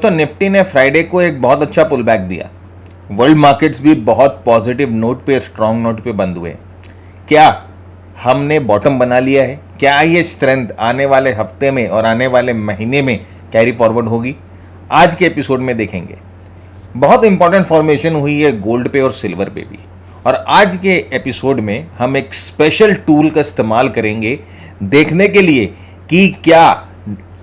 दोस्तों, निफ्टी ने फ्राइडे को एक बहुत अच्छा पुल बैक दिया। वर्ल्ड मार्केट्स भी बहुत पॉजिटिव नोट पे, स्ट्रांग नोट पे बंद हुए। क्या हमने बॉटम बना लिया है? क्या ये स्ट्रेंथ आने वाले हफ्ते में और आने वाले महीने में कैरी फॉरवर्ड होगी? आज के एपिसोड में देखेंगे। बहुत इंपॉर्टेंट फॉर्मेशन हुई है गोल्ड पे और सिल्वर पे भी। और आज के एपिसोड में हम एक स्पेशल टूल का इस्तेमाल करेंगे देखने के लिए कि क्या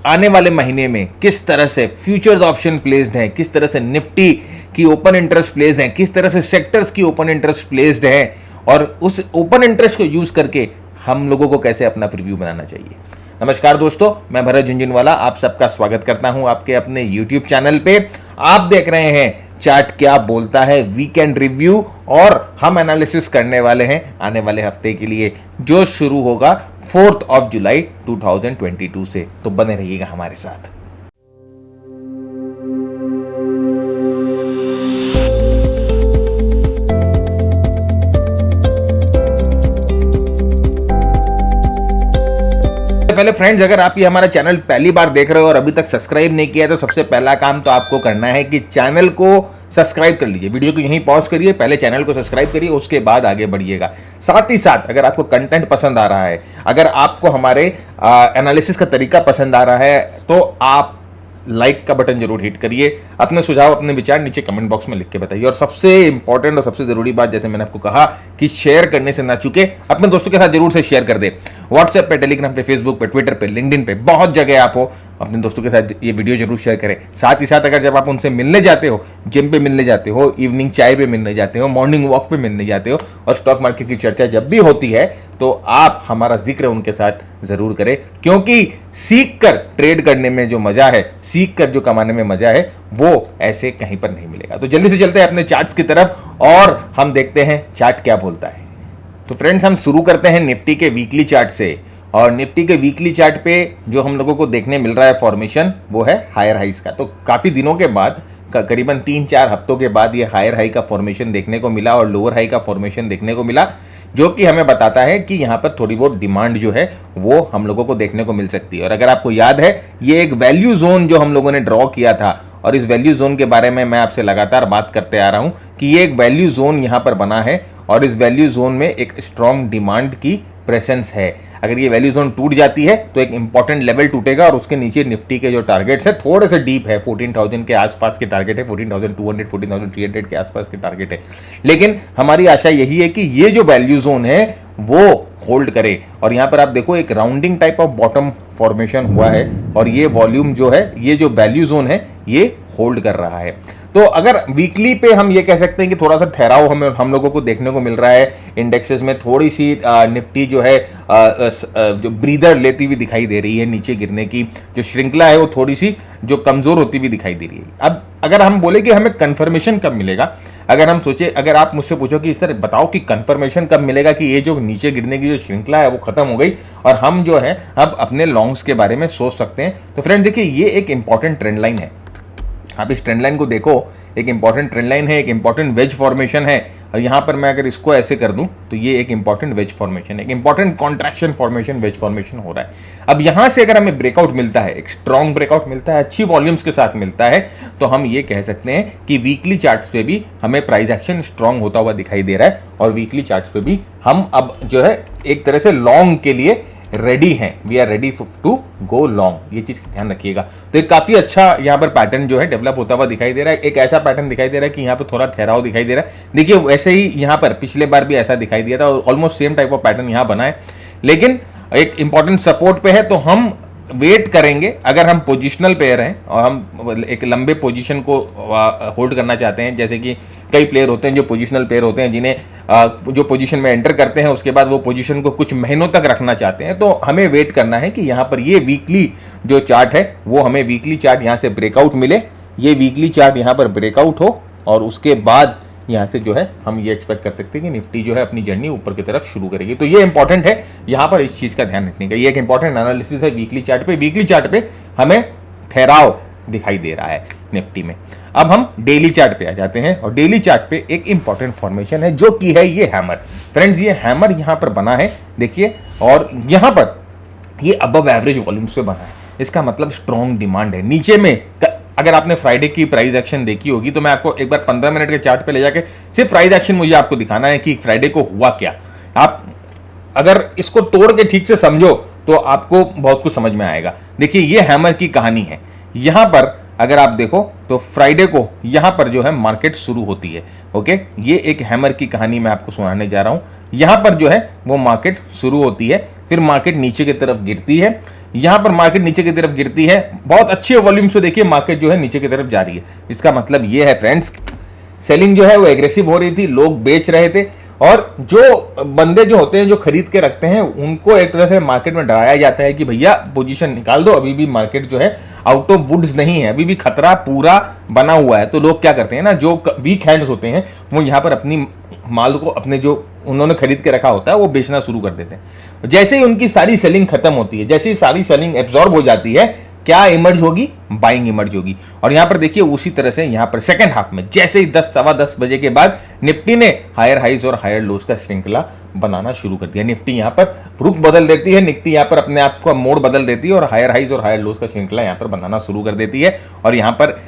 आने वाले महीने में किस तरह से फ्यूचर्स ऑप्शन प्लेस्ड हैं, किस तरह से निफ्टी की ओपन इंटरेस्ट प्लेस्ड हैं, किस तरह से सेक्टर्स की ओपन इंटरेस्ट प्लेस्ड हैं, और उस ओपन इंटरेस्ट को यूज करके हम लोगों को कैसे अपना प्रीव्यू बनाना चाहिए। नमस्कार दोस्तों, मैं भरत झुंझुनवाला आप सबका स्वागत करता हूं आपके अपने YouTube चैनल पे। आप देख रहे हैं चार्ट क्या बोलता है वीकेंड रिव्यू, और हम एनालिसिस करने वाले हैं आने वाले हफ्ते के लिए जो शुरू होगा 4 जुलाई 2022 से। तो बने रहिएगा हमारे साथ। पहले फ्रेंड्स, अगर आप ये हमारा चैनल पहली बार देख रहे हो और अभी तक सब्सक्राइब नहीं किया तो सबसे पहला काम तो आपको करना है कि चैनल को सब्सक्राइब कर लीजिए। वीडियो को यहीं पॉज करिए, पहले चैनल को सब्सक्राइब करिए, उसके बाद आगे बढ़िएगा। साथ ही साथ अगर आपको कंटेंट पसंद आ रहा है, अगर आपको हमारे एनालिसिस का तरीका पसंद आ रहा है, तो आप लाइक का बटन जरूर हिट करिए। अपने सुझाव, अपने विचार नीचे कमेंट बॉक्स में लिख के बताइए। और सबसे इंपॉर्टेंट और सबसे जरूरी बात, जैसे मैंने आपको कहा कि शेयर करने से ना चूके, अपने दोस्तों के साथ जरूर से शेयर कर दे। व्हाट्सएप पे, टेलीग्राम पे, फेसबुक पे, ट्विटर पे, लिंक्डइन पे, बहुत जगह आप हो, अपने दोस्तों के साथ ये वीडियो जरूर शेयर करें। साथ ही साथ अगर जब आप उनसे मिलने जाते हो, जिम पे मिलने जाते हो, इवनिंग चाय पे मिलने जाते हो, मॉर्निंग वॉक पे मिलने जाते हो, और स्टॉक मार्केट की चर्चा जब भी होती है, तो आप हमारा जिक्र उनके साथ जरूर करें। क्योंकि सीख कर ट्रेड करने में जो मजा है, सीख कर जो कमाने में मजा है, वो ऐसे कहीं पर नहीं मिलेगा। तो जल्दी से चलते हैं अपने चार्ट्स की तरफ और हम देखते हैं चार्ट क्या बोलता है। तो फ्रेंड्स, हम शुरू करते हैं निफ्टी के वीकली चार्ट से। और निफ्टी के वीकली चार्ट पे जो हम लोगों को देखने मिल रहा है फॉर्मेशन, वो है हायर हाइस का। तो काफी दिनों के बाद, करीबन 3-4 हफ्तों के बाद ये हायर हाई का फॉर्मेशन देखने को मिला और लोअर हाई का फॉर्मेशन देखने को मिला, जो कि हमें बताता है कि यहाँ पर थोड़ी बहुत डिमांड जो है वो हम लोगों को देखने को मिल सकती है। और अगर आपको याद है, ये एक वैल्यू जोन जो हम लोगों ने ड्रॉ किया था, और इस वैल्यू जोन के बारे में मैं आपसे लगातार बात करते आ रहा हूं कि ये एक वैल्यू जोन यहाँ पर बना है, और इस वैल्यू जोन में एक स्ट्रॉन्ग डिमांड की प्रेजेंस है। अगर ये वैल्यू जोन टूट जाती है तो एक इंपॉर्टेंट लेवल टूटेगा, और उसके नीचे निफ्टी के जो टारगेट्स है थोड़े से डीप है, 14,000 के आसपास के टारगेट है, 14,200, 14,300 के आसपास के टारगेट है। लेकिन हमारी आशा यही है कि ये जो वैल्यू जोन है वो होल्ड करे। और यहां पर आप देखो, एक rounding type of bottom formation हुआ है, और ये वॉल्यूम जो है, ये जो वैल्यू जोन है, ये होल्ड कर रहा है। तो अगर वीकली पे हम ये कह सकते हैं कि थोड़ा सा ठहराव हम लोगों को देखने को मिल रहा है। इंडेक्सेस में थोड़ी सी निफ्टी जो है जो ब्रीदर लेती हुई दिखाई दे रही है, नीचे गिरने की जो श्रृंखला है वो थोड़ी सी जो कमजोर होती हुई दिखाई दे रही है। अब अगर हम बोले कि हमें कंफर्मेशन कब मिलेगा, अगर हम सोचे, अगर आप मुझसे पूछो कि सर बताओ कि कंफर्मेशन कब मिलेगा कि ये जो नीचे गिरने की जो श्रृंखला है वो खत्म हो गई और हम जो है अब अपने लॉन्ग्स के बारे में सोच सकते हैं, तो फ्रेंड देखिए, ये एक इंपॉर्टेंट ट्रेंड लाइन है। आप इस ट्रेंड लाइन को देखो, एक इंपॉर्टेंट ट्रेंड लाइन है, एक इंपॉर्टेंट वेज फॉर्मेशन है। और यहाँ पर मैं अगर इसको ऐसे कर दूं तो ये एक इंपॉर्टेंट वेज फॉर्मेशन है, एक important contraction formation, wedge formation हो रहा है। अब यहाँ से अगर हमें ब्रेकआउट मिलता है, एक स्ट्रॉन्ग ब्रेकआउट मिलता है, अच्छी वॉल्यूम्स के साथ मिलता है, तो हम ये कह सकते हैं कि वीकली चार्ट्स पे भी हमें प्राइस एक्शन स्ट्रॉन्ग होता हुआ दिखाई दे रहा है, और वीकली चार्ट्स पे भी हम अब जो है एक तरह से लॉन्ग के लिए रेडी हैं। We are ready to go long, ये चीज ध्यान रखिएगा। तो एक काफी अच्छा यहाँ पर पैटर्न जो है डेवलप होता हुआ दिखाई दे रहा है। एक ऐसा पैटर्न दिखाई दे रहा है कि यहाँ पर थोड़ा ठहराव दिखाई दे रहा है। देखिए, वैसे ही यहाँ पर पिछले बार भी ऐसा दिखाई दिया था, almost same type of pattern यहाँ बना है, लेकिन एक इंपॉर्टेंट सपोर्ट पे है। तो हम वेट करेंगे, अगर हम पोजिशनल पेयर हैं और हम एक लंबे पोजीशन को होल्ड करना चाहते हैं, जैसे कि कई प्लेयर होते हैं जो पोजिशनल प्लेयर होते हैं, जिन्हें जो पोजीशन में एंटर करते हैं उसके बाद वो पोजीशन को कुछ महीनों तक रखना चाहते हैं, तो हमें वेट करना है कि यहाँ पर ये वीकली जो चार्ट है वो हमें वीकली चार्ट यहाँ से ब्रेकआउट मिले, ये वीकली चार्ट यहाँ पर ब्रेकआउट हो, और उसके बाद यहाँ से जो है हम ये एक्सपेक्ट कर सकते हैं कि निफ्टी जो है अपनी जर्नी ऊपर की तरफ शुरू करेगी। तो ये इंपॉर्टेंट है, यहाँ पर इस चीज का ध्यान रखने का। ये एक इंपॉर्टेंट एनालिसिस है वीकली चार्ट पे। वीकली चार्ट पे हमें ठहराव दिखाई दे रहा है निफ्टी में। अब हम डेली चार्ट पे आ जाते हैं, और डेली चार्ट पे एक इंपॉर्टेंट फॉर्मेशन है जो कि है ये हैमर। फ्रेंड्स, ये हैमर यहाँ पर बना है, देखिए, और यहाँ पर ये अबव एवरेज वॉल्यूम्स पे बना है। इसका मतलब स्ट्रॉन्ग डिमांड है। नीचे में अगर आपने फ्राइडे की प्राइस एक्शन देखी होगी तो मैं आपको एक बार 15 मिनट के चार्ट पे ले जाके सिर्फ प्राइस एक्शन मुझे आपको दिखाना है कि फ्राइडे को हुआ क्या। आप अगर इसको तोड़ के ठीक से समझो तो आपको बहुत कुछ समझ में आएगा। देखिए ये हैमर की कहानी है। यहां पर अगर आप देखो तो फ्राइडे को यहां पर जो है मार्केट शुरू होती है। ओके, ये एक हैमर की कहानी मैं आपको सुनाने जा रहा हूं। यहां पर जो है वो मार्केट शुरू होती है, फिर मार्केट नीचे की तरफ गिरती है। यहां पर मार्केट नीचे की तरफ गिरती है, बहुत अच्छे वॉल्यूम से देखिए मार्केट जो है नीचे की तरफ जा रही है। इसका मतलब ये है फ्रेंड्स, सेलिंग जो है वो एग्रेसिव हो रही थी, लोग बेच रहे थे, और जो बंदे जो होते हैं जो खरीद के रखते हैं उनको एक तरह से मार्केट में डराया जाता है कि भैया पोजीशन निकाल दो, अभी भी मार्केट जो है आउट ऑफ वुड्स नहीं है, अभी भी खतरा पूरा बना हुआ है। तो लोग क्या करते हैं ना, जो वीक हैंड्स होते हैं वो यहाँ पर अपनी माल को, अपने जो उन्होंने खरीद के रखा होता है वो बेचना शुरू कर देते हैं। जैसे ही उनकी सारी सेलिंग खत्म होती है, जैसे ही सारी सेलिंग एब्जॉर्ब हो जाती है, क्या इमर्ज होगी? बाइंग इमर्ज होगी। और यहां पर देखिए उसी तरह से यहां पर सेकंड हाफ में जैसे ही 10 सवा 10 बजे के बाद निफ्टी ने हायर हाइज और हायर लोज का श्रृंखला बनाना शुरू कर दिया। निफ्टी यहां पर रुख बदल देती है, निफ्टी यहां पर अपने आप का मोड़ बदल देती है और हायर हाइज और हायर लोज का श्रृंखला यहां पर बनाना शुरू कर देती है, और यहां पर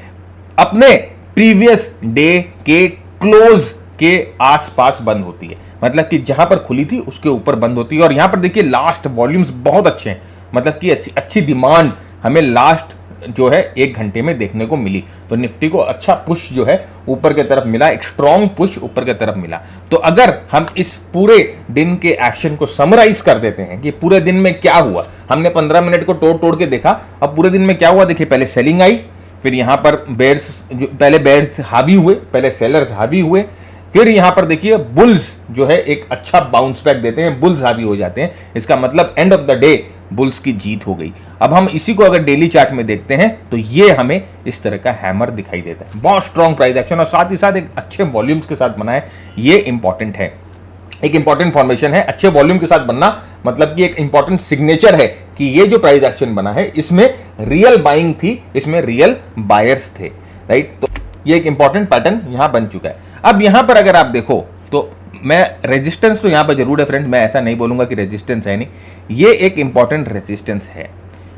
अपने प्रीवियस डे के क्लोज के आसपास बंद होती है। मतलब कि जहां पर खुली थी उसके ऊपर बंद होती है। और यहां पर देखिए लास्ट वॉल्यूम्स बहुत अच्छे हैं, मतलब कि अच्छी डिमांड हमें लास्ट जो है 1 घंटे में देखने को मिली। तो निफ्टी को अच्छा पुश जो है ऊपर की तरफ मिला, एक स्ट्रॉन्ग पुश ऊपर की तरफ मिला। तो अगर हम इस पूरे दिन के एक्शन को समराइज कर देते हैं कि पूरे दिन में क्या हुआ, हमने 15 मिनट को तोड़ तोड़ के देखा, अब पूरे दिन में क्या हुआ देखिए। पहले सेलिंग आई, फिर यहां पर बेयर्स, पहले बेयर्स हावी हुए, पहले सेलर्स हावी हुए, फिर यहां पर देखिए बुल्स जो है एक अच्छा बाउंस बैक देते हैं, बुल्स हावी हो जाते हैं। इसका मतलब end of the day bulls की जीत हो गई। अब हम इसी को अगर डेली चार्ट में देखते हैं तो ये हमें इस तरह का हैमर दिखाई देता है, बहुत स्ट्रॉन्ग प्राइस एक्शन और साथ ही साथ एक अच्छे वॉल्यूम्स के साथ बना है। ये इंपॉर्टेंट है, एक इंपॉर्टेंट फॉर्मेशन है। अच्छे वॉल्यूम के साथ बनना मतलब कि एक इंपॉर्टेंट सिग्नेचर है कि ये जो प्राइस एक्शन बना है इसमें रियल बाइंग थी, इसमें रियल बायर्स थे, राइट। तो ये एक इंपॉर्टेंट पैटर्न यहां बन चुका है। अब यहां पर अगर आप देखो तो मैं रेजिस्टेंस तो यहां पर जरूर है फ्रेंड, मैं ऐसा नहीं बोलूंगा कि रेजिस्टेंस है नहीं, ये एक इंपॉर्टेंट रेजिस्टेंस है,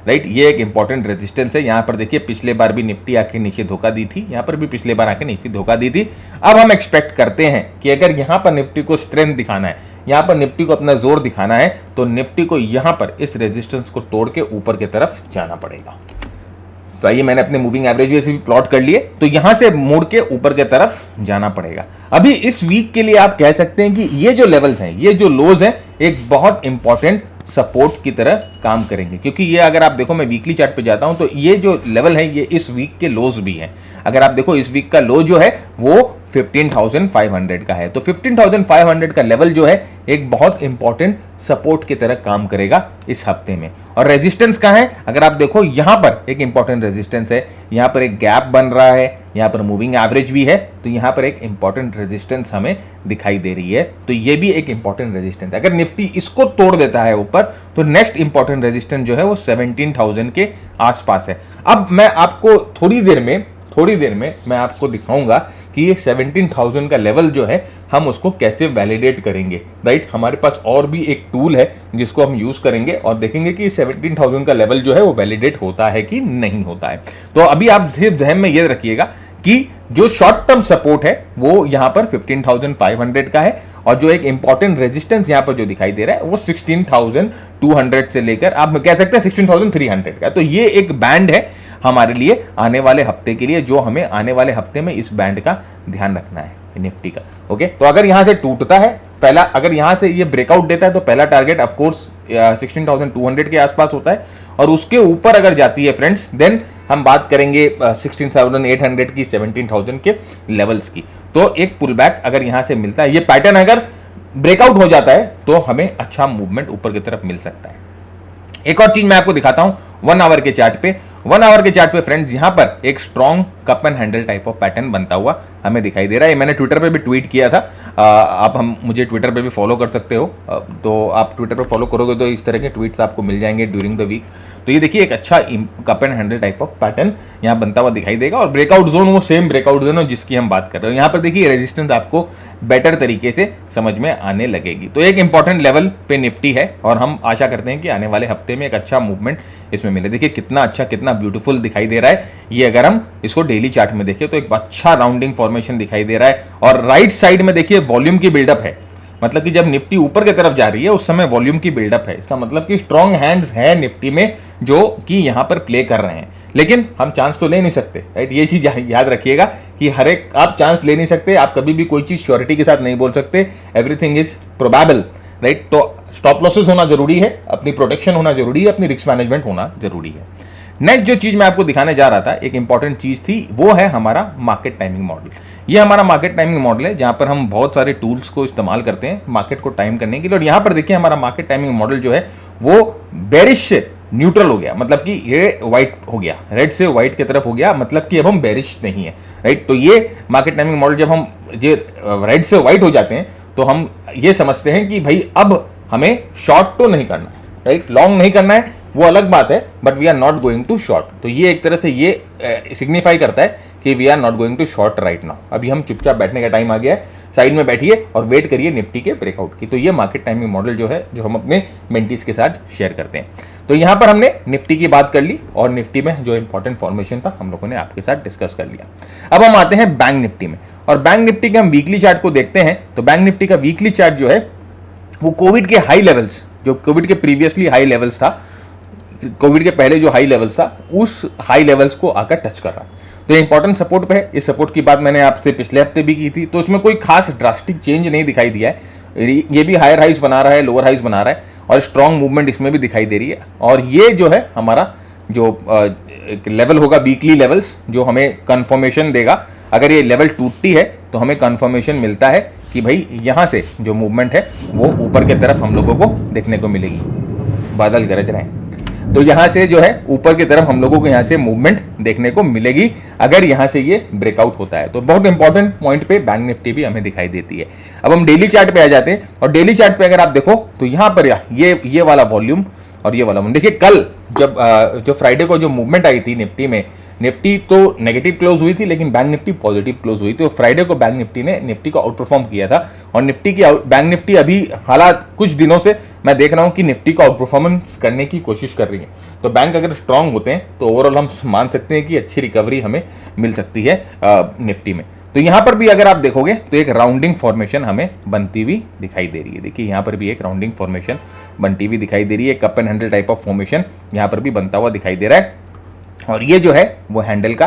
राइट। ये एक इंपॉर्टेंट रेजिस्टेंस है। यहां पर देखिए पिछले बार भी निफ्टी आके नीचे धोखा दी थी, यहां पर भी पिछले बार आके निफ्टी धोखा दी थी। अब हम एक्सपेक्ट करते हैं कि अगर यहां पर निफ्टी को स्ट्रेंथ दिखाना है, यहां पर निफ्टी को अपना जोर दिखाना है, तो निफ्टी को यहां पर इस रेजिस्टेंस को तोड़ के ऊपर की तरफ जाना पड़ेगा। तो आइए मैंने अपने मूविंग एवरेज भी प्लॉट कर लिए, तो यहां से मुड़ के ऊपर की तरफ जाना पड़ेगा। अभी इस वीक के लिए आप कह सकते हैं कि ये जो लेवल्स हैं, ये जो लोज हैं, एक बहुत इंपॉर्टेंट सपोर्ट की तरह काम करेंगे, क्योंकि ये अगर आप देखो, मैं वीकली चार्ट पे जाता हूं तो ये जो लेवल है ये इस वीक के लोज भी हैं। अगर आप देखो इस वीक का लो जो है वो 15,500 का है, तो 15,500 का लेवल जो है एक बहुत इंपॉर्टेंट सपोर्ट की तरह काम करेगा इस हफ्ते में। और रेजिस्टेंस कहां है, अगर आप देखो यहां पर एक इंपॉर्टेंट रेजिस्टेंस है, यहां पर एक गैप बन रहा है, यहां पर मूविंग एवरेज भी है, तो यहां पर एक इंपॉर्टेंट रेजिस्टेंस हमें दिखाई दे रही है। तो ये भी एक इंपॉर्टेंट रेजिस्टेंस, अगर निफ्टी इसको तोड़ देता है ऊपर, तो नेक्स्ट इंपॉर्टेंट रेजिस्टेंस जो है वो 17,000 के आसपास है। अब मैं आपको थोड़ी देर में मैं आपको दिखाऊंगा कि ये 17,000 का लेवल जो है हम उसको कैसे वैलिडेट करेंगे, राइट। हमारे पास और भी एक टूल है जिसको हम यूज करेंगे और देखेंगे कि 17,000 का लेवल जो है वो वैलिडेट होता है कि नहीं होता है। तो अभी आप सिर्फ जहन में ये रखिएगा कि जो शॉर्ट टर्म सपोर्ट है वो यहां पर 15,500 का है, और जो एक इंपॉर्टेंट रेजिस्टेंस यहां पर जो दिखाई दे रहा है वो 16,200 से लेकर आप कह सकते हैं 16,300 का। तो ये एक बैंड है हमारे लिए आने वाले हफ्ते के लिए, जो हमें आने वाले हफ्ते में इस बैंड का ध्यान रखना है निफ्टी का। ओके, तो अगर यहां से टूटता है पहला, अगर यहां से ये ब्रेकआउट देता है तो पहला टारगेट ऑफ कोर्स 16,200 के आसपास होता है, और उसके ऊपर अगर जाती है फ्रेंड्स, देन हम बात करेंगे 16,800 की, 17,000 के लेवल्स की। तो एक पुल बैक अगर यहां से मिलता है, ये पैटर्न अगर ब्रेकआउट हो जाता है तो हमें अच्छा मूवमेंट ऊपर की तरफ मिल सकता है। एक और चीज मैं आपको दिखाता हूं 1 आवर के चार्ट पे। 1 आवर के चार्ट पे फ्रेंड्स यहां पर एक strong cup and handle type of pattern बनता हुआ हमें दिखाई दे रहा है। मैंने ट्विटर पे भी ट्वीट किया था, आप मुझे ट्विटर पे भी फॉलो कर सकते हो, तो आप ट्विटर पे फॉलो करोगे तो इस तरह के ट्वीट्स आपको मिल जाएंगे ड्यूरिंग द वीक। तो ये देखिए एक अच्छा cup and handle type of pattern यहाँ बनता हुआ दिखाई देगा, और ब्रेकआउट जोन वो सेम ब्रेकआउट जोन है जिसकी हम बात कर रहे हो। यहाँ पर देखिए रेजिस्टेंस आपको बेटर तरीके से समझ में आने लगेगी। तो एक इंपॉर्टेंट लेवल पे निफ्टी है, और हम आशा करते हैं कि आने वाले हफ्ते में एक अच्छा मूवमेंट इसमें मिले। देखिए कितना अच्छा, कितना ब्यूटीफुल दिखाई दे रहा है ये। अगर हम इसको डेली चार्ट में देखें तो एक अच्छा राउंडिंग फॉर्मेशन दिखाई दे रहा है, और राइट साइड में देखिए वॉल्यूम की बिल्डअप है। मतलब कि जब निफ्टी ऊपर की तरफ जा रही है उस समय वॉल्यूम की बिल्डअप है। इसका मतलब कि स्ट्रॉन्ग हैंड्स है निफ्टी में जो कि यहां पर प्ले कर रहे हैं, लेकिन हम चांस तो ले नहीं सकते, राइट। ये चीज याद रखिएगा कि हर एक आप चांस ले नहीं सकते, आप कभी भी कोई चीज श्योरिटी के साथ नहीं बोल सकते। Everything is probable, right. तो स्टॉप लॉसेस होना जरूरी है, अपनी प्रोटेक्शन होना जरूरी है, अपनी रिस्क मैनेजमेंट होना जरूरी है। नेक्स्ट जो चीज मैं आपको दिखाने जा रहा था, एक इंपॉर्टेंट चीज थी, वो है हमारा मार्केट टाइमिंग मॉडल। ये हमारा मार्केट टाइमिंग मॉडल है जहां पर हम बहुत सारे टूल्स को इस्तेमाल करते हैं मार्केट को टाइम करने के लिए। और यहां पर देखिए हमारा मार्केट टाइमिंग मॉडल जो है वो बेरिश न्यूट्रल हो गया, मतलब कि ये व्हाइट हो गया, रेड से व्हाइट की तरफ हो गया, मतलब कि अब हम बेरिश नहीं है, राइट। तो ये मार्केट टाइमिंग मॉडल जब हम ये रेड से व्हाइट हो जाते हैं तो हम ये समझते हैं कि भाई अब हमें शॉर्ट तो नहीं करना है, राइट। लॉन्ग नहीं करना है वो अलग बात है, but we are not going to short. तो ये एक तरह से ये सिग्निफाई करता है कि we are not going to short right now. अभी हम चुपचाप बैठने का टाइम आ गया है, साइड में बैठिए और वेट करिए निफ्टी के ब्रेकआउट की। तो ये मार्केट टाइमिंग मॉडल जो है जो हम अपने मेंटीज के साथ शेयर करते हैं। तो यहां पर हमने निफ्टी की बात कर ली, और निफ्टी में जो इंपॉर्टेंट फॉर्मेशन था हम लोगों ने आपके साथ डिस्कस कर लिया। अब हम आते हैं बैंक निफ्टी में, और बैंक निफ्टी के हम वीकली चार्ट को देखते हैं। तो बैंक निफ्टी का वीकली चार्ट जो है वो कोविड के हाई लेवल्स, जो कोविड के प्रीवियसली हाई लेवल्स था, कोविड के पहले जो हाई लेवल्स था उस हाई लेवल्स को आकर टच कर रहा है। तो ये इंपॉर्टेंट सपोर्ट पे है। इस सपोर्ट की बात मैंने आपसे पिछले हफ्ते भी की थी, तो उसमें कोई खास ड्रास्टिक चेंज नहीं दिखाई दिया है। ये भी हायर हाइज बना रहा है, लोअर हाइज बना रहा है, और स्ट्रॉन्ग मूवमेंट इसमें भी दिखाई दे रही है। और ये जो है हमारा जो लेवल होगा वीकली लेवल्स, जो हमें कंफर्मेशन देगा। अगर ये लेवल टूटती है तो हमें कंफर्मेशन मिलता है कि भाई यहाँ से जो मूवमेंट है वो ऊपर की तरफ हम लोगों को देखने को मिलेगी। बादल गरज रहे हैं, तो यहां से जो है ऊपर की तरफ हम लोगों को यहां से मूवमेंट देखने को मिलेगी अगर यहां से ये ब्रेकआउट होता है। तो बहुत इंपॉर्टेंट पॉइंट पे बैंक निफ्टी भी हमें दिखाई देती है। अब हम डेली चार्ट पे आ जाते हैं, और डेली चार्ट पे अगर आप देखो तो यहां पर ये वाला वॉल्यूम और ये वाला वॉल्यूम देखिए, कल जब जो फ्राइडे को जो मूवमेंट आई थी निफ्टी में, निफ्टी तो नेगेटिव क्लोज हुई थी लेकिन बैंक निफ्टी पॉजिटिव क्लोज हुई थी। तो फ्राइडे को बैंक निफ्टी ने निफ्टी को आउट परफॉर्म किया था, और बैंक निफ्टी अभी हालात कुछ दिनों से मैं देख रहा हूं कि निफ्टी को आउट परफॉर्मेंस करने की कोशिश कर रही है। तो बैंक अगर स्ट्रांग होते हैं तो ओवरऑल हम मान सकते हैं कि अच्छी रिकवरी हमें मिल सकती है निफ्टी में। तो यहां पर भी अगर आप देखोगे तो एक राउंडिंग फॉर्मेशन हमें बनती हुई दिखाई दे रही है। देखिए यहां पर भी एक राउंडिंग फॉर्मेशन बनती हुई दिखाई दे रही है, cup and handle type of formation यहां पर भी बनता हुआ दिखाई दे रहा है, और ये जो है वो हैंडल का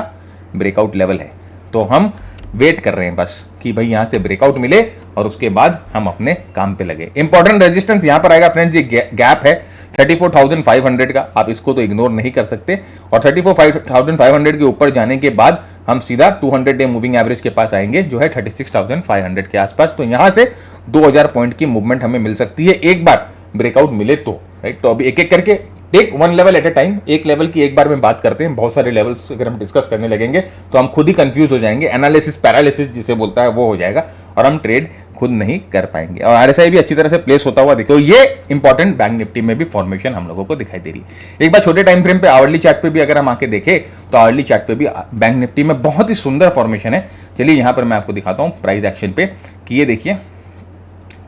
ब्रेकआउट लेवल है। तो हम वेट कर रहे हैं बस कि भाई यहां से ब्रेकआउट मिले और उसके बाद हम अपने काम पे लगे। इंपॉर्टेंट रेजिस्टेंस यहां पर आएगा फ्रेंड्स, ये गैप है 34,500 का, आप इसको तो इग्नोर नहीं कर सकते। और 34,500 के ऊपर जाने के बाद हम सीधा 200 डे मूविंग एवरेज के पास आएंगे जो है 36,500 के आसपास। तो यहां से 2000 पॉइंट की मूवमेंट हमें मिल सकती है एक बार ब्रेकआउट मिले तो, राइट। तो अभी एक एक करके take one level at a time, एक लेवल की एक बार में बात करते हैं। बहुत सारे लेवल्स अगर हम डिस्कस करने लगेंगे तो हम खुद ही कंफ्यूज हो जाएंगे, एनालिसिस पैरालिसिस जिसे बोलता है वो हो जाएगा, और हम ट्रेड खुद नहीं कर पाएंगे। और आरएसआई भी अच्छी तरह से प्लेस होता हुआ दिखे। तो ये इंपॉर्टेंट बैंक निफ्टी में भी फॉर्मेशन हम लोगों को दिखाई दे रही है। एक बार छोटे टाइम फ्रेम पे आवरली चार्ट पे भी अगर हम आके देखें तो आवरली चार्ट पे भी बैंक निफ्टी में बहुत ही सुंदर फॉर्मेशन है। चलिए यहां पर मैं आपको दिखाता हूं प्राइस एक्शन पे कि ये देखिए,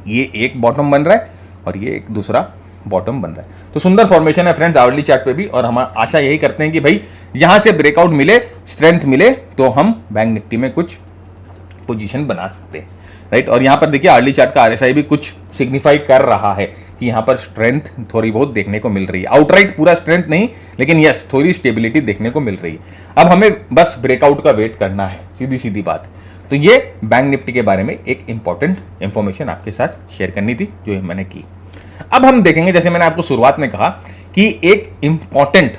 ये एक बॉटम बन रहा है और ये एक दूसरा बॉटम बन रहा है। तो सुंदर फॉर्मेशन है फ्रेंड्स आवरली चार्ट पे भी, और हम आशा यही करते हैं कि भाई यहां से ब्रेकआउट मिले, स्ट्रेंथ मिले तो हम बैंक निफ्टी में कुछ पोजीशन बना सकते हैं, राइट। और यहां पर देखिए आवरली चार्ट का आरएसआई भी कुछ सिग्निफाई कर रहा है कि यहां पर स्ट्रेंथ थोड़ी बहुत देखने को मिल रही है। आउटराइट पूरा स्ट्रेंथ नहीं, लेकिन यस थोड़ी स्टेबिलिटी देखने को मिल रही है। अब हमें बस ब्रेकआउट का वेट करना है, सीधी सीधी बात। तो ये बैंक निफ्टी के बारे में एक इंपॉर्टेंट इंफॉर्मेशन आपके साथ शेयर करनी थी जो मैंने की। अब हम देखेंगे, जैसे मैंने आपको शुरुआत में कहा कि एक इंपॉर्टेंट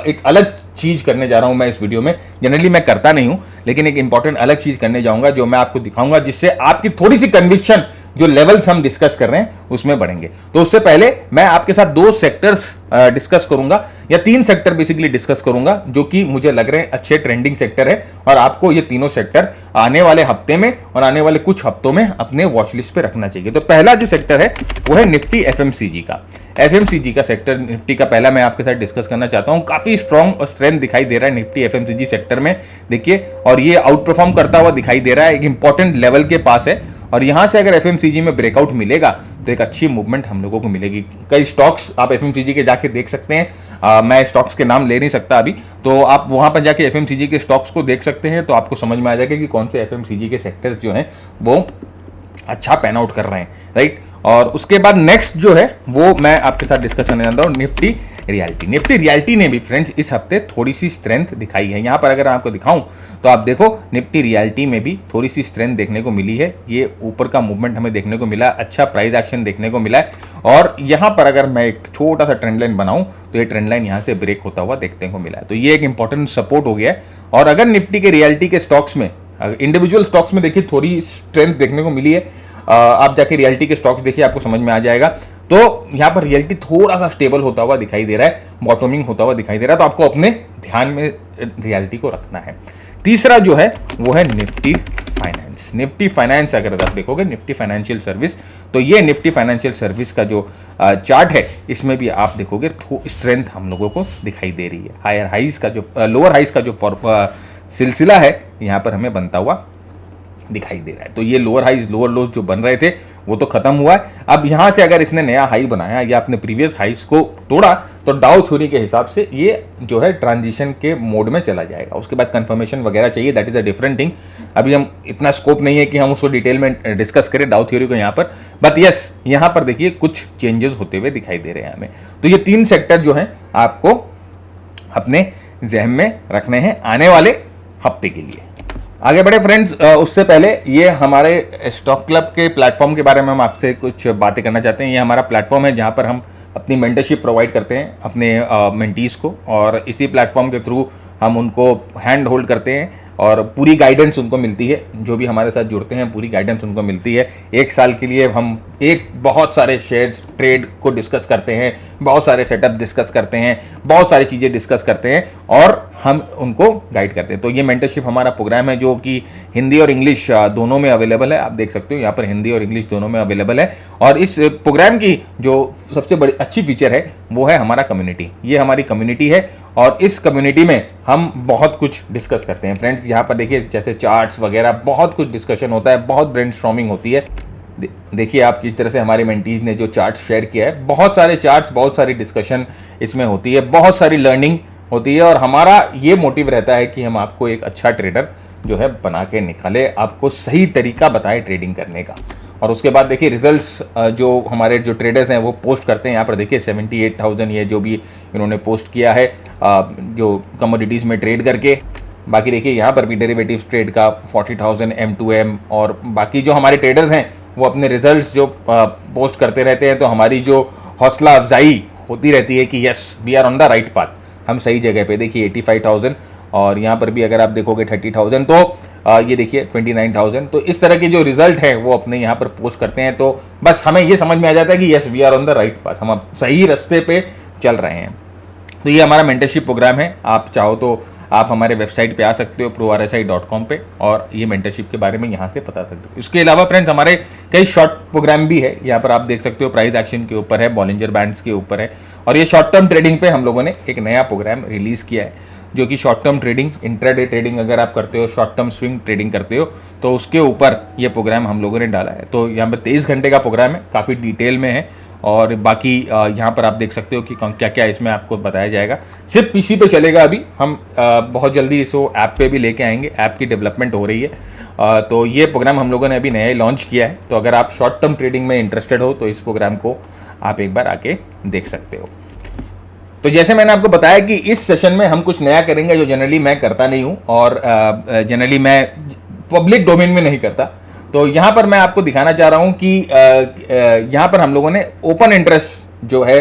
एक अलग चीज करने जा रहा हूं मैं इस वीडियो में। जनरली मैं करता नहीं हूं, लेकिन एक इंपॉर्टेंट अलग चीज करने जाऊंगा जो मैं आपको दिखाऊंगा, जिससे आपकी थोड़ी सी कन्विक्शन जो लेवल्स हम डिस्कस कर रहे हैं उसमें बढ़ेंगे। तो उससे पहले मैं आपके साथ 2 सेक्टर्स डिस्कस करूंगा, या 3 सेक्टर बेसिकली डिस्कस करूंगा, जो कि मुझे लग रहे हैं अच्छे ट्रेंडिंग सेक्टर है, और आपको ये तीनों सेक्टर आने वाले हफ्ते में और आने वाले कुछ हफ्तों में अपने वॉच लिस्ट पे रखना चाहिए। तो पहला जो सेक्टर है वो है निफ्टी एफएमसीजी का। एफएमसीजी का सेक्टर निफ्टी का पहला मैं आपके साथ डिस्कस करना चाहता हूं। काफी स्ट्रॉन्ग और स्ट्रेंथ दिखाई दे रहा है निफ्टी एफएमसीजी सेक्टर में, देखिए, और ये आउट परफॉर्म करता हुआ दिखाई दे रहा है, एक इंपॉर्टेंट लेवल के पास है, और यहां से अगर एफएमसीजी में ब्रेकआउट मिलेगा तो एक अच्छी मूवमेंट हम लोगों को मिलेगी। कई स्टॉक्स आप एफएमसीजी के जाके देख सकते हैं, मैं स्टॉक्स के नाम ले नहीं सकता अभी, तो आप वहां पर जाके एफएमसीजी के स्टॉक्स को देख सकते हैं, तो आपको समझ में आ जाएगा कि कौन से एफएमसीजी के सेक्टर्स जो हैं वो अच्छा पैन आउट कर रहे हैं, राइट। और उसके बाद नेक्स्ट जो है वो मैं आपके साथ डिस्कस करने जा रहा हूं निफ्टी रियल्टी। निफ्टी रियल्टी ने भी फ्रेंड्स इस हफ्ते थोड़ी सी स्ट्रेंथ दिखाई है। यहां पर अगर आपको दिखाऊं तो आप देखो निफ्टी रियल्टी में भी थोड़ी सी स्ट्रेंथ देखने को मिली है, ये ऊपर का मूवमेंट हमें देखने को मिला, अच्छा प्राइस एक्शन देखने को मिला है, और यहां पर अगर मैं एक छोटा सा ट्रेंड लाइन बनाऊं तो ये ट्रेंड लाइन यहां से ब्रेक होता हुआ देखने को मिला है, तो ये एक इंपॉर्टेंट सपोर्ट हो गया है। और अगर निफ्टी के रियल्टी के स्टॉक्स में, इंडिविजुअल स्टॉक्स में देखिए थोड़ी स्ट्रेंथ देखने को मिली है, आप जाके रियल्टी के स्टॉक्स देखिए, आपको समझ में आ जाएगा। तो यहां पर रियल्टी थोड़ा सा स्टेबल होता हुआ दिखाई दे रहा है, बॉटमिंग होता हुआ दिखाई दे रहा है, तो आपको अपने ध्यान में रियल्टी को रखना है। तीसरा जो है वो है निफ्टी फाइनेंस। निफ्टी फाइनेंस अगर आप देखोगे, निफ्टी फाइनेंशियल सर्विस, तो ये निफ्टी फाइनेंशियल सर्विस का जो चार्ट है इसमें भी आप देखोगे स्ट्रेंथ हम लोगों को दिखाई दे रही है। हायर हाइज का जो लोअर हाइज का जो सिलसिला है यहाँ पर हमें बनता हुआ दिखाई दे रहा है। तो ये लोअर हाइज लोअर लोज जो बन रहे थे वो तो खत्म हुआ है। अब यहां से अगर इसने नया हाई बनाया या अपने प्रीवियस हाइज को तोड़ा तो डाउ थ्योरी के हिसाब से ये जो है ट्रांजिशन के मोड में चला जाएगा। उसके बाद कंफर्मेशन वगैरह चाहिए, that is a different thing. अभी हम इतना स्कोप नहीं है कि हम उसको डिटेल में डिस्कस करें डाउ थ्योरी को यहाँ पर, बट यस यहाँ पर देखिए कुछ चेंजेस होते हुए दिखाई दे रहे हैं हमें। तो ये 3 सेक्टर जो हैं आपको अपने जहन में रखने हैं आने वाले हफ्ते के लिए। आगे बढ़े फ्रेंड्स, उससे पहले ये हमारे स्टॉक क्लब के प्लेटफॉर्म के बारे में हम आपसे कुछ बातें करना चाहते हैं। ये हमारा प्लेटफॉर्म है जहाँ पर हम अपनी मेंटरशिप प्रोवाइड करते हैं अपने मेंटीज़ को, और इसी प्लेटफॉर्म के थ्रू हम उनको हैंड होल्ड करते हैं और पूरी गाइडेंस उनको मिलती है। जो भी हमारे साथ जुड़ते हैं पूरी गाइडेंस उनको मिलती है। 1 साल के लिए हम बहुत सारे शेयर्स ट्रेड को डिस्कस करते हैं, बहुत सारे सेटअप डिस्कस करते हैं, बहुत सारी चीज़ें डिस्कस करते हैं और हम उनको गाइड करते हैं। तो ये मेंटरशिप हमारा प्रोग्राम है जो कि हिंदी और इंग्लिश दोनों में अवेलेबल है। आप देख सकते हो यहाँ पर हिंदी और इंग्लिश दोनों में अवेलेबल है। और इस प्रोग्राम की जो सबसे बड़ी अच्छी फीचर है वो है हमारा कम्युनिटी। ये हमारी कम्युनिटी है और इस कम्युनिटी में हम बहुत कुछ डिस्कस करते हैं फ्रेंड्स। यहाँ पर देखिए जैसे चार्ट्स वगैरह बहुत कुछ डिस्कशन होता है, बहुत ब्रेनस्टॉर्मिंग होती है। देखिए आप किस तरह से हमारे मेंटीज ने जो चार्ट्स शेयर किया है, बहुत सारे चार्ट्स, बहुत सारी डिस्कशन इसमें होती है, बहुत सारी लर्निंग होती है। और हमारा ये मोटिव रहता है कि हम आपको एक अच्छा ट्रेडर जो है बना के निकाले, आपको सही तरीका बताए ट्रेडिंग करने का। और उसके बाद देखिए रिजल्ट्स जो हमारे जो ट्रेडर्स हैं वो पोस्ट करते हैं। यहाँ पर देखिए 78,000 ये जो भी इन्होंने पोस्ट किया है जो कमोडिटीज़ में ट्रेड करके। बाकी देखिए यहाँ पर भी डेरिवेटिव्स ट्रेड का 40,000 M2M, और बाकी जो हमारे ट्रेडर्स हैं वो अपने रिजल्ट्स जो पोस्ट करते रहते हैं। तो हमारी जो हौसला अफजाई होती रहती है कि yes we are on the right path, हम सही जगह पे। देखिए 85,000 और यहाँ पर भी अगर आप देखोगे 30,000, तो ये देखिए 29,000। तो इस तरह के जो रिजल्ट है वो अपने यहाँ पर पोस्ट करते हैं। तो बस हमें ये समझ में आ जाता है कि yes we are on the right path, हम अब सही रास्ते पे चल रहे हैं। तो ये हमारा मेंटरशिप प्रोग्राम है। आप चाहो तो आप हमारे वेबसाइट पे आ सकते हो prorsi.com पे, और ये मेंटरशिप के बारे में यहाँ से पता सकते हो। इसके अलावा फ्रेंड्स हमारे कई शॉर्ट प्रोग्राम भी है। यहाँ पर आप देख सकते हो प्राइस एक्शन के ऊपर है, बॉलिंजर बैंड्स के ऊपर है, और ये शॉर्ट टर्म ट्रेडिंग पे हम लोगों ने एक नया प्रोग्राम रिलीज़ किया है जो कि short term trading, intraday trading अगर आप करते हो, शॉर्ट टर्म स्विंग ट्रेडिंग करते हो, तो उसके ऊपर ये प्रोग्राम हम लोगों ने डाला है। तो यहाँ पर 23 घंटे का प्रोग्राम है, काफ़ी डिटेल में है। और बाकी यहाँ पर आप देख सकते हो कि क्या क्या इसमें आपको बताया जाएगा। सिर्फ पीसी पे चलेगा अभी, हम बहुत जल्दी इसको ऐप पे भी लेके आएंगे, ऐप की डेवलपमेंट हो रही है। तो ये प्रोग्राम हम लोगों ने अभी नया लॉन्च किया है। तो अगर आप शॉर्ट टर्म ट्रेडिंग में इंटरेस्टेड हो तो इस प्रोग्राम को आप एक बार आके देख सकते हो। तो जैसे मैंने आपको बताया कि इस सेशन में हम कुछ नया करेंगे जो जनरली मैं करता नहीं हूँ और जनरली मैं पब्लिक डोमेन में नहीं करता। तो यहाँ पर मैं आपको दिखाना चाह रहा हूँ कि यहाँ पर हम लोगों ने ओपन इंटरेस्ट जो है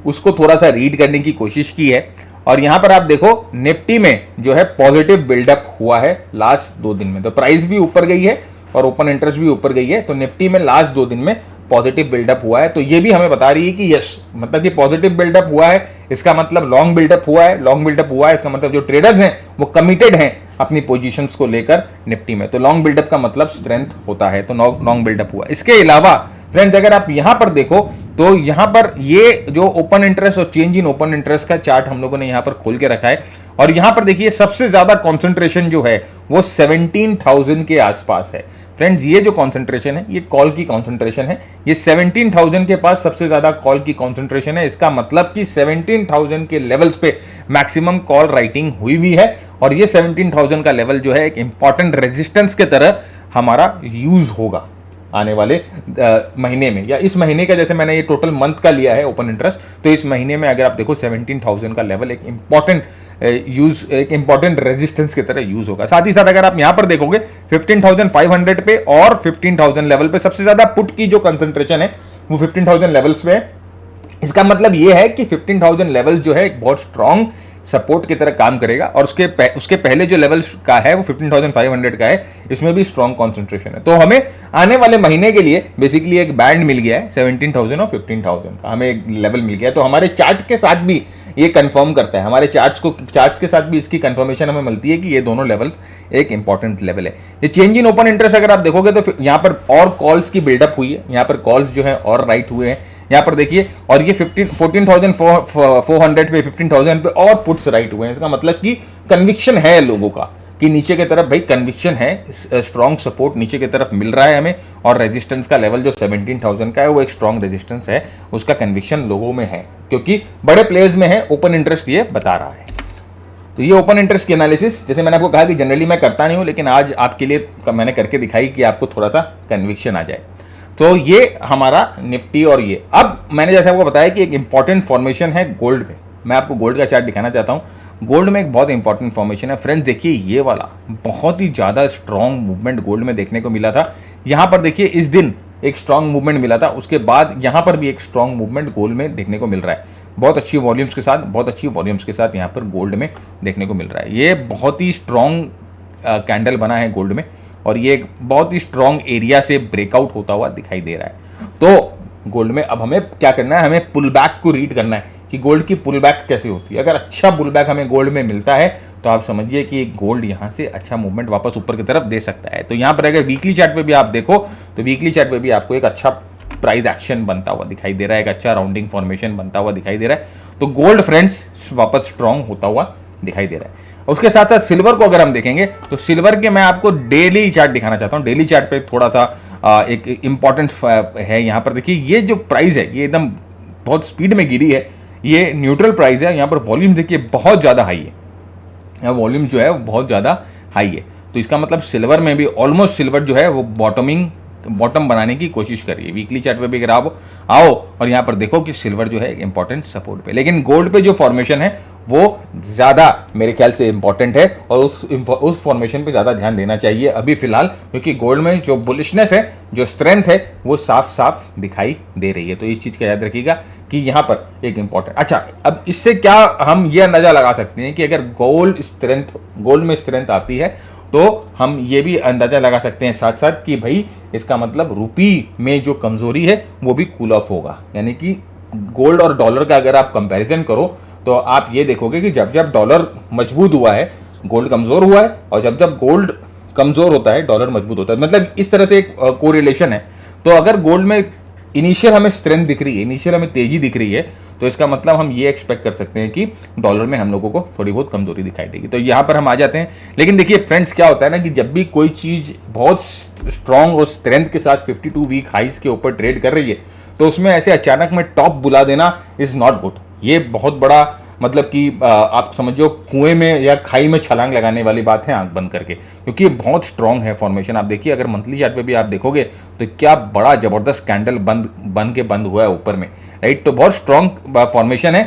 उसको थोड़ा सा रीड करने की कोशिश की है। और यहाँ पर आप देखो निफ्टी में जो है पॉजिटिव बिल्डअप हुआ है लास्ट 2 दिन में। तो प्राइस भी ऊपर गई है और ओपन इंटरेस्ट भी ऊपर गई है। तो निफ्टी में लास्ट 2 दिन में पॉजिटिव बिल्डअप हुआ है। तो ये भी हमें बता रही है कि यस, मतलब कि पॉजिटिव बिल्डअप हुआ है, इसका मतलब लॉन्ग बिल्डअप हुआ है। लॉन्ग बिल्डअप हुआ है इसका मतलब जो ट्रेडर्स हैं वो कमिटेड हैं अपनी पोजीशंस को लेकर निफ्टी में। तो लॉन्ग बिल्डअप का मतलब स्ट्रेंथ होता है, तो लॉन्ग बिल्डअप हुआ। इसके अलावा फ्रेंड्स अगर आप यहां पर देखो तो यहां पर ये जो ओपन इंटरेस्ट और चेंज इन ओपन इंटरेस्ट का चार्ट हम लोगों ने यहां पर खोल के रखा है, और यहां पर देखिए सबसे ज्यादा कॉन्सेंट्रेशन जो है वो 17,000 के आसपास है। फ्रेंड्स ये जो कॉन्सेंट्रेशन है ये कॉल की कॉन्सेंट्रेशन है, ये 17,000 के पास सबसे ज्यादा कॉल की कॉन्सेंट्रेशन है। इसका मतलब कि 17,000 के लेवल्स पे मैक्सिमम कॉल राइटिंग हुई हुई है, और ये 17,000 का लेवल जो है एक इंपॉर्टेंट रेजिस्टेंस के तरह हमारा यूज होगा आने वाले महीने में, या इस महीने का। जैसे मैंने ये टोटल मंथ का लिया है ओपन इंटरेस्ट, तो इस महीने में अगर आप देखो 17,000 का लेवल एक इंपॉर्टेंट रेजिस्टेंस की तरह यूज होगा। साथ ही साथ अगर आप यहां पर देखोगे 15,500 पे और 15,000 लेवल पे सबसे ज्यादा पुट की जो कंसंट्रेशन है वो 15,000 लेवल्स पे है। इसका मतलब ये है कि 15,000 लेवल जो है एक बहुत स्ट्रॉन्ग सपोर्ट की तरह काम करेगा, और उसके पहले जो लेवल का है वो 15,500 का है, इसमें भी स्ट्रॉन्ग कॉन्सेंट्रेशन है। तो हमें आने वाले महीने के लिए बेसिकली एक बैंड मिल गया है 17,000 और 15,000 का, हमें एक लेवल मिल गया है। तो हमारे चार्ट के साथ भी ये कंफर्म करता है, हमारे चार्ट्स के साथ भी इसकी कंफर्मेशन हमें मिलती है कि ये दोनों लेवल एक इंपॉर्टेंट लेवल है। ये चेंज इन ओपन इंटरेस्ट अगर आप देखोगे तो यहाँ पर और कॉल्स की बिल्डअप हुई है, यहाँ पर कॉल्स जो है और राइट हुए हैं यहाँ पर देखिए, और ये 14,400 पे 15,000 पे और पुट्स राइट हुए हैं। इसका मतलब कि कन्विक्शन है लोगों का कि नीचे की तरफ भाई कन्विक्शन है, स्ट्रॉन्ग सपोर्ट नीचे की तरफ मिल रहा है हमें, और रेजिस्टेंस का लेवल जो 17,000 का है वो एक स्ट्रॉन्ग रेजिस्टेंस है, उसका कन्विक्शन लोगों में है क्योंकि बड़े प्लेयर्स में है। ओपन इंटरेस्ट ये बता रहा है। तो ये ओपन इंटरेस्ट की एनालिसिस, जैसे मैंने आपको कहा कि जनरली मैं करता नहीं हूं, लेकिन आज आपके लिए मैंने करके दिखाई कि आपको थोड़ा सा कन्विक्शन आ जाए। तो ये हमारा निफ्टी, और ये अब मैंने जैसे आपको बताया कि एक इंपॉर्टेंट फॉर्मेशन है गोल्ड में। मैं आपको गोल्ड का चार्ट दिखाना चाहता हूँ। गोल्ड में एक बहुत इंपॉर्टेंट फॉर्मेशन है फ्रेंड्स। देखिए ये वाला बहुत ही ज़्यादा स्ट्रॉन्ग मूवमेंट गोल्ड में देखने को मिला था। यहाँ पर देखिए इस दिन एक स्ट्रॉन्ग मूवमेंट मिला था, उसके बाद यहाँ पर भी एक स्ट्रॉन्ग मूवमेंट गोल्ड में देखने को मिल रहा है, बहुत अच्छी वॉल्यूम्स के साथ यहाँ पर गोल्ड में देखने को मिल रहा है। ये बहुत ही स्ट्रॉन्ग कैंडल बना है गोल्ड में, और ये एक बहुत ही स्ट्रॉन्ग एरिया से ब्रेकआउट होता हुआ दिखाई दे रहा है। तो गोल्ड में अब हमें क्या करना है, हमें पुल बैक को रीड करना है कि गोल्ड की पुल बैक कैसे होती है। अगर अच्छा पुल बैक हमें गोल्ड में मिलता है तो आप समझिए कि गोल्ड यहाँ से अच्छा मूवमेंट वापस ऊपर की तरफ दे सकता है। तो यहाँ पर अगर वीकली चार्ट पे भी आप देखो तो वीकली चार्ट पे भी आपको एक अच्छा प्राइस एक्शन बनता हुआ दिखाई दे रहा है, एक अच्छा राउंडिंग फॉर्मेशन बनता हुआ दिखाई दे रहा है। तो गोल्ड फ्रेंड्स वापस स्ट्रॉन्ग होता हुआ दिखाई दे रहा है। उसके साथ साथ सिल्वर को अगर हम देखेंगे तो सिल्वर के मैं आपको डेली चार्ट दिखाना चाहता हूं। डेली चार्ट पे थोड़ा सा एक इंपॉर्टेंट है। यहाँ पर देखिए ये जो प्राइस है ये एकदम बहुत स्पीड में गिरी है, ये न्यूट्रल प्राइस है। यहाँ पर वॉल्यूम देखिए बहुत ज़्यादा हाई है, यहाँ वॉल्यूम जो है वो बहुत ज़्यादा हाई है। तो इसका मतलब सिल्वर में भी ऑलमोस्ट सिल्वर जो है वो बॉटम बनाने की कोशिश करिए। वीकली चार्ट पे भी अगर आप आओ और यहाँ पर देखो कि सिल्वर जो है एक इंपॉर्टेंट सपोर्ट पे, लेकिन गोल्ड पे जो फॉर्मेशन है वो ज़्यादा मेरे ख्याल से इंपॉर्टेंट है, और उस फॉर्मेशन पे ज़्यादा ध्यान देना चाहिए अभी फिलहाल, क्योंकि गोल्ड में जो बुलिशनेस है, जो स्ट्रेंथ है वो साफ साफ दिखाई दे रही है। तो इस चीज़ का याद रखिएगा कि यहाँ पर एक इंपॉर्टेंट। अच्छा, अब इससे क्या हम ये अंदाजा लगा सकते हैं कि अगर गोल्ड में स्ट्रेंथ आती है तो हम ये भी अंदाजा लगा सकते हैं साथ साथ कि भाई इसका मतलब रुपी में जो कमजोरी है वो भी कूल ऑफ होगा। यानी कि गोल्ड और डॉलर का अगर आप कंपैरिजन करो तो आप ये देखोगे कि जब जब डॉलर मजबूत हुआ है गोल्ड कमजोर हुआ है, और जब जब गोल्ड कमजोर होता है डॉलर मजबूत होता है। मतलब इस तरह से एक कोरिलेशन है। तो अगर गोल्ड में इनिशियल हमें स्ट्रेंथ दिख रही है, इनिशियल हमें तेजी दिख रही है, तो इसका मतलब हम ये एक्सपेक्ट कर सकते हैं कि डॉलर में हम लोगों को थोड़ी बहुत कमजोरी दिखाई देगी। तो यहाँ पर हम आ जाते हैं। लेकिन देखिए फ्रेंड्स क्या होता है ना कि जब भी कोई चीज़ बहुत स्ट्रांग और स्ट्रेंथ के साथ 52 वीक हाइस के ऊपर ट्रेड कर रही है तो उसमें ऐसे अचानक में टॉप बुला देना इज़ नॉट गुड। ये बहुत बड़ा मतलब कि आप समझो कुएं में या खाई में छलांग लगाने वाली बात है आंख बंद करके, क्योंकि ये बहुत स्ट्रांग है फॉर्मेशन। आप देखिए अगर मंथली चार्ट पे भी आप देखोगे तो क्या बड़ा जबरदस्त कैंडल बन के बंद हुआ है ऊपर में, राइट। तो बहुत स्ट्रांग फॉर्मेशन है।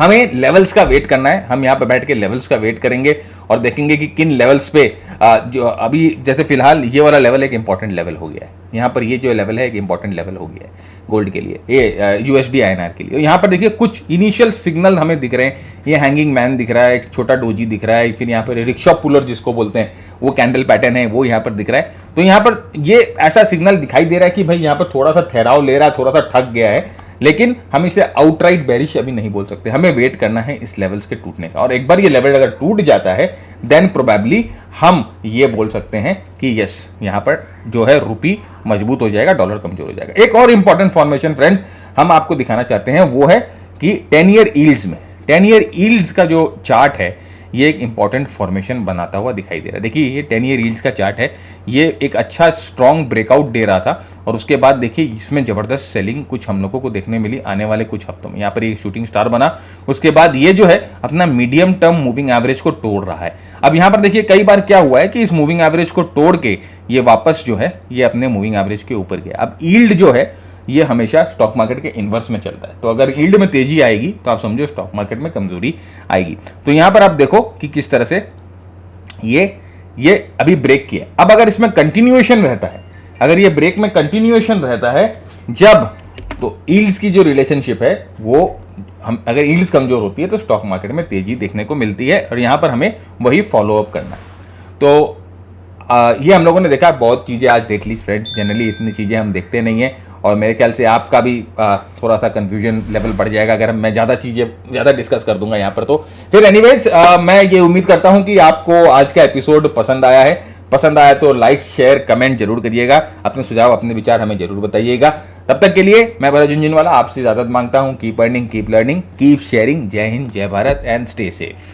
हमें लेवल्स का वेट करना है। हम यहाँ पर बैठ के लेवल्स का वेट करेंगे और देखेंगे कि किन लेवल्स पे जो अभी जैसे फिलहाल ये वाला लेवल एक इंपॉर्टेंट लेवल हो गया है। यहाँ पर ये जो लेवल है एक इंपॉर्टेंट लेवल हो गया है गोल्ड के लिए, ये यूएसडी आईएनआर के लिए। यहाँ पर देखिए कुछ इनिशियल सिग्नल हमें दिख रहे हैं। ये हैंगिंग मैन दिख रहा है, एक छोटा डोजी दिख रहा है, फिर यहाँ पर रिक्शा पुलर जिसको बोलते हैं वो कैंडल पैटर्न है वो यहाँ पर दिख रहा है। तो यहाँ पर ये ऐसा सिग्नल दिखाई दे रहा है कि भाई यहाँ पर थोड़ा सा ठहराव ले रहा है, थोड़ा सा ठग गया है, लेकिन हम इसे आउटराइट बेरिश अभी नहीं बोल सकते। हमें वेट करना है इस लेवल्स के टूटने का, और एक बार ये लेवल अगर टूट जाता है देन प्रोबेबली हम ये बोल सकते हैं कि यस यहां पर जो है रुपी मजबूत हो जाएगा, डॉलर कमजोर हो जाएगा। एक और इंपॉर्टेंट फॉर्मेशन फ्रेंड्स हम आपको दिखाना चाहते हैं, वो है कि 10 ईयर यील्ड्स में 10 ईयर यील्ड्स का जो चार्ट है ये एक इंपॉर्टेंट फॉर्मेशन बनाता हुआ दिखाई दे रहा है। देखिए ये 10 ईयर यील्ड्स का चार्ट है, ये एक अच्छा स्ट्रॉन्ग ब्रेकआउट दे रहा था और उसके बाद देखिए इसमें जबरदस्त सेलिंग कुछ हम लोगों को देखने मिली आने वाले कुछ हफ्तों में। यहाँ पर ये शूटिंग स्टार बना, उसके बाद ये जो है अपना मीडियम टर्म मूविंग एवरेज को तोड़ रहा है। अब यहाँ पर देखिए कई बार क्या हुआ है कि इस मूविंग एवरेज को तोड़ के ये वापस जो है ये अपने मूविंग एवरेज के ऊपर गया। अब यील्ड जो है ये हमेशा स्टॉक मार्केट के इन्वर्स में चलता है, तो अगर यील्ड में तेजी आएगी तो आप समझो स्टॉक मार्केट में कमजोरी आएगी। तो यहां पर आप देखो कि किस तरह से ये अभी ब्रेक किया। अब अगर इसमें कंटिन्यूएशन रहता है, अगर ये ब्रेक में कंटिन्यूएशन रहता है जब, तो यील्ड्स की जो रिलेशनशिप है वो हम अगर यील्ड्स कमजोर होती है तो स्टॉक मार्केट में तेजी देखने को मिलती है, और यहां पर हमें वही फॉलो अप करना है। तो ये हम लोगों ने देखा, बहुत चीज़ें आज देख ली फ्रेंड्स। जनरली इतनी चीज़ें हम देखते नहीं हैं, और मेरे ख्याल से आपका भी थोड़ा सा कंफ्यूजन लेवल बढ़ जाएगा अगर मैं ज़्यादा डिस्कस कर दूंगा यहाँ पर। तो फिर एनीवेज मैं ये उम्मीद करता हूँ कि आपको आज का एपिसोड पसंद आया है। पसंद आया तो लाइक शेयर कमेंट जरूर करिएगा, अपने सुझाव अपने विचार हमें जरूर बताइएगा। तब तक के लिए मैं भरत झुनझुनवाला आपसे इजाजत मांगता हूँ। Keep earning, keep learning, keep sharing. जय हिंद, जय भारत एंड स्टे सेफ।